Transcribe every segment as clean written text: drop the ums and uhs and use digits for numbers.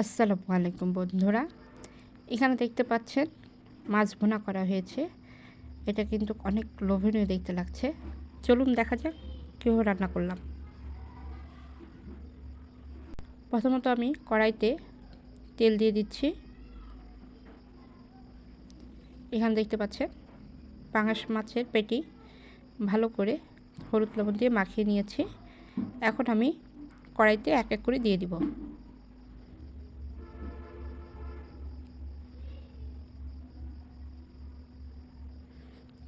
আসসালামু আলাইকুম বন্ধুরা, এখানে দেখতে পাচ্ছেন মাছ ভুনা করা হয়েছে। এটা কিন্তু অনেক লোভনীয় দেখতে লাগছে। চলুন দেখা যাক কীভাবে রান্না করলাম। প্রথমত আমি কড়াইতে তেল দিয়ে দিচ্ছি। এখানে দেখতে পাচ্ছেন পাঙাশ মাছের পেটি ভালো করে হলুদ লবণ দিয়ে মাখিয়ে নিয়েছি। এখন আমি কড়াইতে এক এক করে দিয়ে দিব।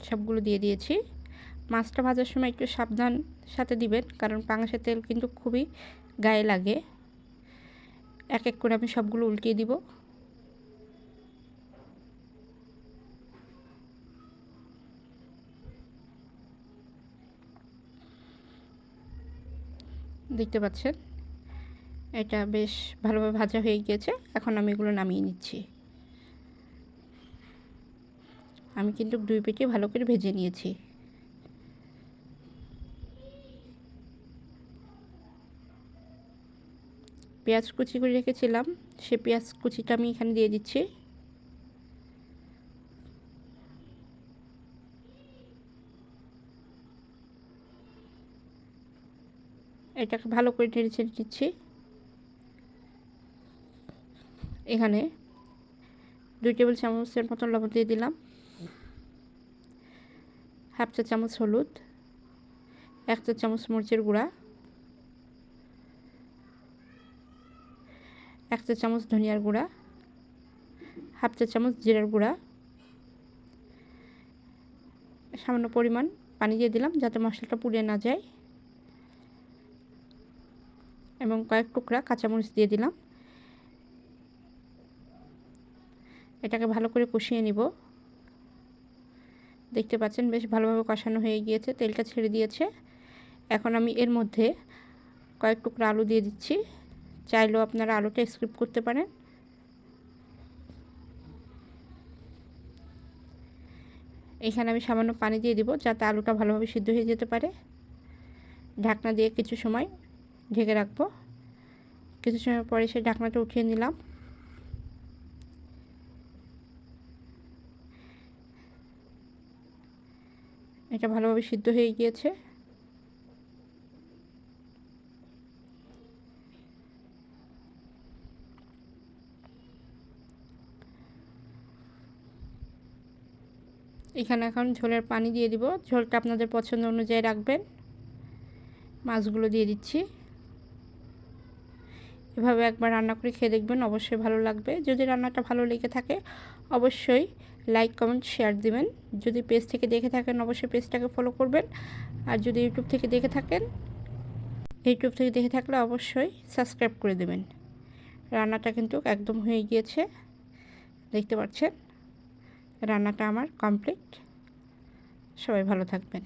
সবগুলো দিয়ে দিয়েছি। মাছটা ভাজার সময় একটু সাবধান সাথে দিবেন, কারণ পাঙাশের তেল কিন্তু খুবই গায়ে লাগে। এক এক করে আমি সবগুলো উল্টিয়ে দিব। দেখতে পাচ্ছেন এটা বেশ ভালোভাবে ভাজা হয়ে গিয়েছে। এখন আমি এগুলো নামিয়ে নিচ্ছি। আমি কিন্তু দুই পিঠে ভালো করে ভেজে নিয়েছি। পেঁয়াজ কুচি করে রেখেছিলাম, সে পেঁয়াজ কুচিটা আমি এখানে দিয়ে দিচ্ছি। এটাকে ভালো করে নেড়ে ছেড়ে দিচ্ছি। এখানে 2 টেবিল চামচের মতন লবণ দিয়ে দিলাম, হাফ চা চামচ হলুদ, 1 চা চামচ মরিচের গুঁড়া, 1 চা চামচ ধনিয়ার গুঁড়া, হাফ চা চামচ জিরার গুঁড়া, সামান্য পরিমাণ পানি দিয়ে দিলাম যাতে মশলাটা পুড়ে না যায়, এবং কয়েক টুকরা কাঁচামরিচ দিয়ে দিলাম। এটাকে ভালো করে কষিয়ে নিব। দেখতে পাচ্ছেন বেশ ভালোভাবে কষানো হয়ে গিয়েছে, তেলটা ছেড়ে দিয়েছে। এখন আমি এর মধ্যে কয়েক টুকরা আলু দিয়ে দিচ্ছি। চাইলেও আপনারা আলুটা স্কিপ করতে পারেন। এখানে আমি সামান্য পানি দিয়ে দিব যাতে আলুটা ভালোভাবে সিদ্ধ হয়ে যেতে পারে। ঢাকনা দিয়ে কিছু সময় ঢেকে রাখবো। কিছু সময় পরে সেই ঢাকনাটা উঠিয়ে নিলাম। এটা ভালোভাবে সিদ্ধ হয়ে গিয়েছে। এখানে এখন ঝোলের পানি দিয়ে দিব। ঝোলটা আপনাদের পছন্দ অনুযায়ী রাখবেন। মাছগুলো দিয়ে দিচ্ছি। এভাবে একবার রান্না করে খেয়ে দেখবেন, অবশ্যই ভালো লাগবে। যদি রান্নাটা ভালো লেগে থাকে অবশ্যই লাইক কমেন্ট শেয়ার দিবেন। যদি পেজ থেকে দেখে থাকেন অবশ্যই পেজটাকে ফলো করবেন। আর যদি ইউটিউব থেকে দেখে থাকলে অবশ্যই সাবস্ক্রাইব করে দেবেন। রান্নাটা কিন্তু একদম হয়ে গিয়েছে। দেখতে পাচ্ছেন রান্নাটা আমার কমপ্লিট। সবাই ভালো থাকবেন।